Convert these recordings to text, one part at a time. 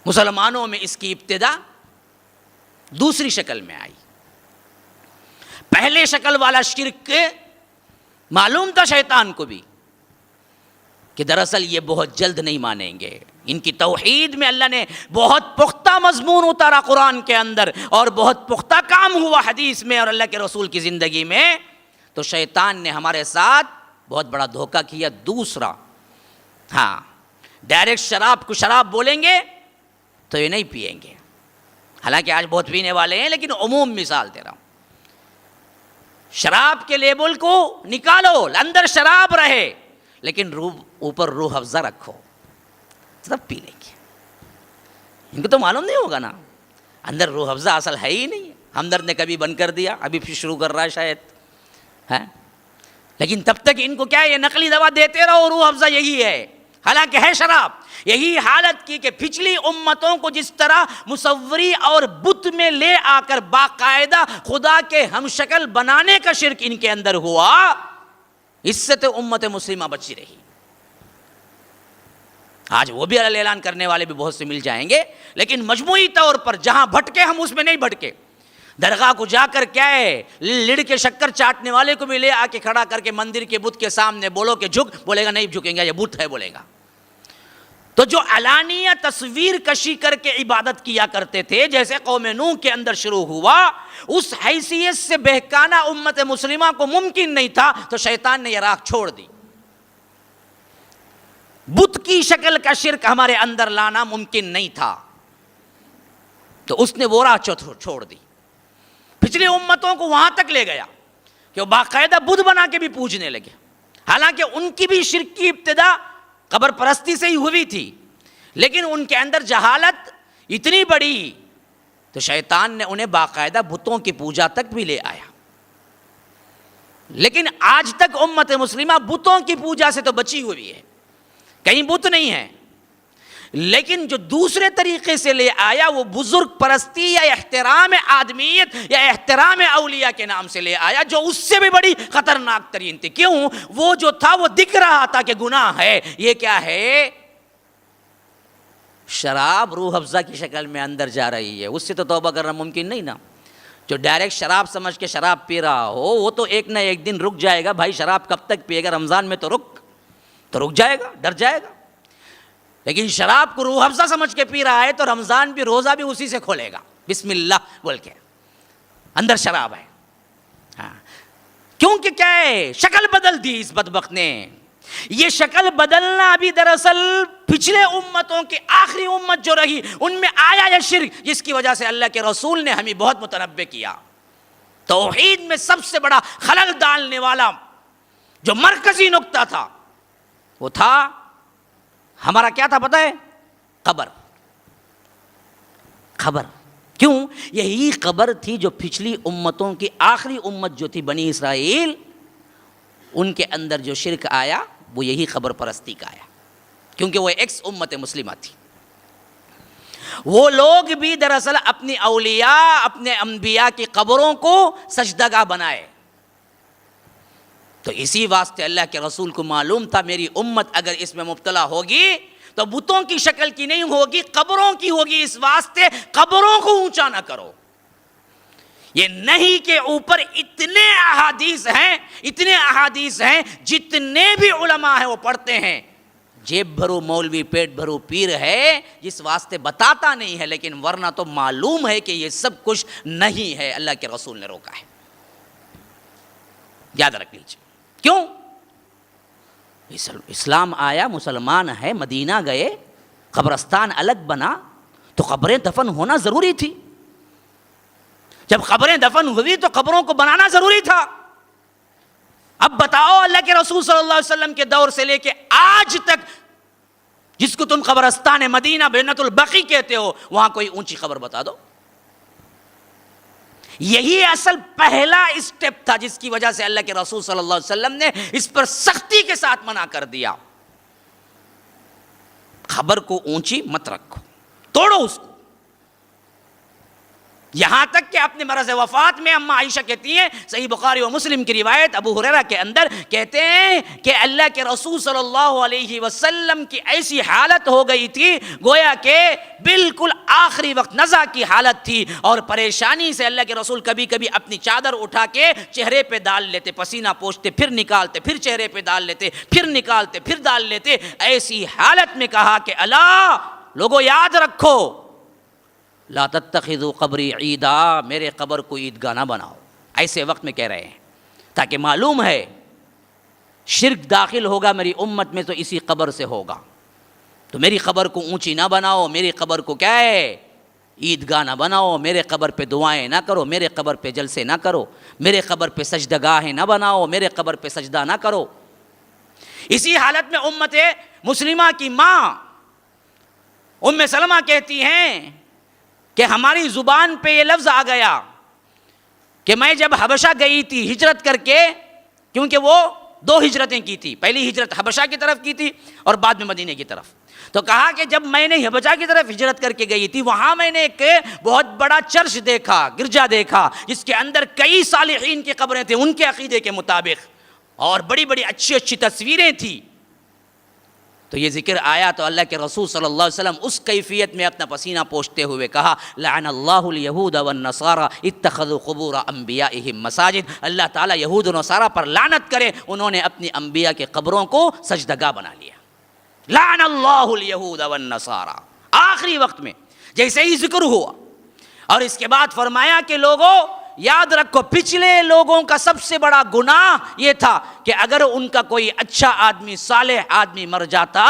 مسلمانوں میں اس کی ابتدا دوسری شکل میں آئی. پہلے شکل والا شرک معلوم تھا شیطان کو بھی کہ دراصل یہ بہت جلد نہیں مانیں گے. ان کی توحید میں اللہ نے بہت پختہ مضمون اتارا قرآن کے اندر، اور بہت پختہ کام ہوا حدیث میں اور اللہ کے رسول کی زندگی میں. تو شیطان نے ہمارے ساتھ بہت بڑا دھوکہ کیا. دوسرا، ہاں ڈائریکٹ شراب کو شراب بولیں گے تو یہ نہیں پیئیں گے، حالانکہ آج بہت پینے والے ہیں، لیکن عموم مثال دے رہا ہوں. شراب کے لیبل کو نکالو، اندر شراب رہے لیکن اوپر روح افزا رکھو، تب پی لیں گے. ان کو تو معلوم نہیں ہوگا نا اندر روح افزا اصل ہے ہی نہیں. ہمدرد نے کبھی بند کر دیا، ابھی پھر شروع کر رہا ہے شاید ہے، لیکن تب تک ان کو کیا ہے، یہ نقلی دوا دیتے رہو، روح افزا یہی ہے، حالانکہ ہے شراب. یہی حالت کی کہ پچھلی امتوں کو جس طرح مصوری اور بت میں لے آ کر باقاعدہ خدا کے ہم شکل بنانے کا شرک ان کے اندر ہوا، اس سے تو امت مسلمہ بچی رہی. آج وہ بھی اعلان کرنے والے بھی بہت سے مل جائیں گے، لیکن مجموعی طور پر جہاں بھٹکے ہم اس میں نہیں بھٹکے. درگاہ کو جا کر کیا ہے، لڑ کے شکر چاٹنے والے کو بھی لے آ کے کھڑا کر کے مندر کے بت کے سامنے بولو کہ جھک، بولے گا نہیں جھکیں گے، یہ بت ہے بولے گا. تو جو علانیہ تصویر کشی کر کے عبادت کیا کرتے تھے، جیسے قوم نوح کے اندر شروع ہوا، اس حیثیت سے بہکانا امت مسلمہ کو ممکن نہیں تھا، تو شیطان نے یہ راہ چھوڑ دی. بت کی شکل کا شرک ہمارے اندر لانا ممکن نہیں تھا، تو اس نے وہ راہ چھوڑ دی. پچھلی امتوں کو وہاں تک لے گیا کہ وہ باقاعدہ بدھ بنا کے بھی پوجنے لگے، حالانکہ ان کی بھی شرک کی ابتدا قبر پرستی سے ہی ہوئی تھی، لیکن ان کے اندر جہالت اتنی بڑی تو شیطان نے انہیں باقاعدہ بتوں کی پوجا تک بھی لے آیا. لیکن آج تک امت مسلمہ بتوں کی پوجا سے تو بچی ہوئی ہے، کہیں بت نہیں ہے، لیکن جو دوسرے طریقے سے لے آیا وہ بزرگ پرستی یا احترام آدمیت یا احترام اولیاء کے نام سے لے آیا، جو اس سے بھی بڑی خطرناک ترین تھی. کیوں؟ وہ جو تھا وہ دکھ رہا تھا کہ گناہ ہے. یہ کیا ہے؟ شراب روح افزا کی شکل میں اندر جا رہی ہے، اس سے تو توبہ کرنا ممکن نہیں نا. جو ڈائریکٹ شراب سمجھ کے شراب پی رہا ہو وہ تو ایک نہ ایک دن رک جائے گا. بھائی شراب کب تک پیے گا؟ رمضان میں تو رک جائے گا، ڈر جائے گا. لیکن شراب کو روح افزا سمجھ کے پی رہا ہے تو رمضان بھی روزہ بھی اسی سے کھولے گا، بسم اللہ بول کے، اندر شراب ہے. ہاں، کیونکہ کیا ہے، شکل بدل دی اس بدبخت نے. یہ شکل بدلنا ابھی دراصل پچھلے امتوں کی آخری امت جو رہی ان میں آیا یہ شرک، جس کی وجہ سے اللہ کے رسول نے ہمیں بہت متنبہ کیا. توحید میں سب سے بڑا خلل ڈالنے والا جو مرکزی نقطہ تھا وہ تھا ہمارا، کیا تھا پتہ ہے؟ قبر. کیوں؟ یہی قبر تھی جو پچھلی امتوں کی آخری امت جو تھی بنی اسرائیل، ان کے اندر جو شرک آیا وہ یہی قبر پرستی کا آیا، کیونکہ وہ ایکس امت مسلمہ تھی. وہ لوگ بھی دراصل اپنی اولیاء، اپنے انبیاء کی قبروں کو سجدہ گاہ بنائے. تو اسی واسطے اللہ کے رسول کو معلوم تھا میری امت اگر اس میں مبتلا ہوگی تو بتوں کی شکل کی نہیں ہوگی، قبروں کی ہوگی. اس واسطے قبروں کو اونچا نہ کرو. یہ نہیں کہ اوپر اتنے احادیث ہیں جتنے بھی علماء ہیں وہ پڑھتے ہیں. جیب بھرو مولوی پیٹ بھرو پیر ہے، جس واسطے بتاتا نہیں ہے، لیکن ورنہ تو معلوم ہے کہ یہ سب کچھ نہیں ہے، اللہ کے رسول نے روکا ہے. یاد رکھ لیجیے. کیوں؟ اسلام آیا، مسلمان ہے، مدینہ گئے، قبرستان الگ بنا تو قبریں دفن ہونا ضروری تھی. جب قبریں دفن ہوئی تو قبروں کو بنانا ضروری تھا. اب بتاؤ اللہ کے رسول صلی اللہ علیہ وسلم کے دور سے لے کے آج تک جس کو تم قبرستان مدینہ جنت البقیع کہتے ہو وہاں کوئی اونچی قبر بتا دو. یہی اصل پہلا اسٹیپ تھا جس کی وجہ سے اللہ کے رسول صلی اللہ علیہ وسلم نے اس پر سختی کے ساتھ منع کر دیا. قبر کو اونچی مت رکھو، توڑو اس کو. یہاں تک کہ اپنے مرض وفات میں اماں عائشہ کہتی ہیں، صحیح بخاری و مسلم کی روایت، ابو ہریرہ کے اندر کہتے ہیں کہ اللہ کے رسول صلی اللہ علیہ وسلم کی ایسی حالت ہو گئی تھی گویا کہ بالکل آخری وقت نزع کی حالت تھی، اور پریشانی سے اللہ کے رسول کبھی کبھی اپنی چادر اٹھا کے چہرے پہ ڈال لیتے، پسینہ پوچھتے، پھر نکالتے، پھر چہرے پہ ڈال لیتے، پھر نکالتے، پھر ڈال لیتے۔ ایسی حالت میں کہا کہ اللہ لوگوں یاد رکھو، لا تتخذوا قبری عیدا، میرے قبر کو عیدگاہ نہ بناؤ۔ ایسے وقت میں کہہ رہے ہیں تاکہ معلوم ہے شرک داخل ہوگا میری امت میں تو اسی قبر سے ہوگا، تو میری قبر کو اونچی نہ بناؤ، میری قبر کو کیا ہے عیدگاہ نہ بناؤ، میرے قبر پہ دعائیں نہ کرو، میرے قبر پہ جلسے نہ کرو، میرے قبر پہ سجدگاہیں نہ بناؤ، میرے قبر پہ سجدہ نہ کرو۔ اسی حالت میں امت مسلمہ کی ماں ام سلمہ کہتی ہیں کہ ہماری زبان پہ یہ لفظ آ گیا کہ میں جب حبشہ گئی تھی ہجرت کر کے، کیونکہ وہ 2 ہجرتیں کی تھی، پہلی ہجرت حبشہ کی طرف کی تھی اور بعد میں مدینے کی طرف، تو کہا کہ جب میں نے حبشہ کی طرف ہجرت کر کے گئی تھی وہاں میں نے ایک بہت بڑا چرچ دیکھا، گرجا دیکھا، جس کے اندر کئی صالحین کی قبریں تھیں ان کے عقیدے کے مطابق، اور بڑی بڑی اچھی اچھی تصویریں تھیں۔ تو یہ ذکر آیا تو اللہ کے رسول صلی اللہ علیہ وسلم اس کیفیت میں اپنا پسینہ پوچھتے ہوئے کہا لعن اللہ الیہود والنصارى اتخذوا قبور انبیائہم مساجد، اللہ تعالیٰ یہود و نصارہ پر لعنت کرے، انہوں نے اپنی انبیاء کے قبروں کو سجدگاہ بنا لیا۔ لعن اللہ الیہود والنصارى، آخری وقت میں جیسے ہی ذکر ہوا، اور اس کے بعد فرمایا کہ لوگوں یاد رکھو پچھلے لوگوں کا سب سے بڑا گناہ یہ تھا کہ اگر ان کا کوئی اچھا آدمی صالح آدمی مر جاتا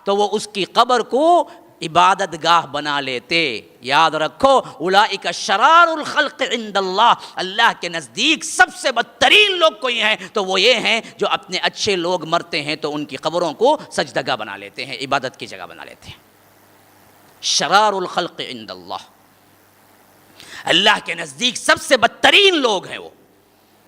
تو وہ اس کی قبر کو عبادت گاہ بنا لیتے۔ یاد رکھو اولئک شرار الخلق عند اللہ، اللہ کے نزدیک سب سے بدترین لوگ کوئی ہیں تو وہ یہ ہیں جو اپنے اچھے لوگ مرتے ہیں تو ان کی قبروں کو سجدگاہ بنا لیتے ہیں، عبادت کی جگہ بنا لیتے ہیں۔ شرار الخلق عند اللہ، اللہ کے نزدیک سب سے بدترین لوگ ہیں وہ۔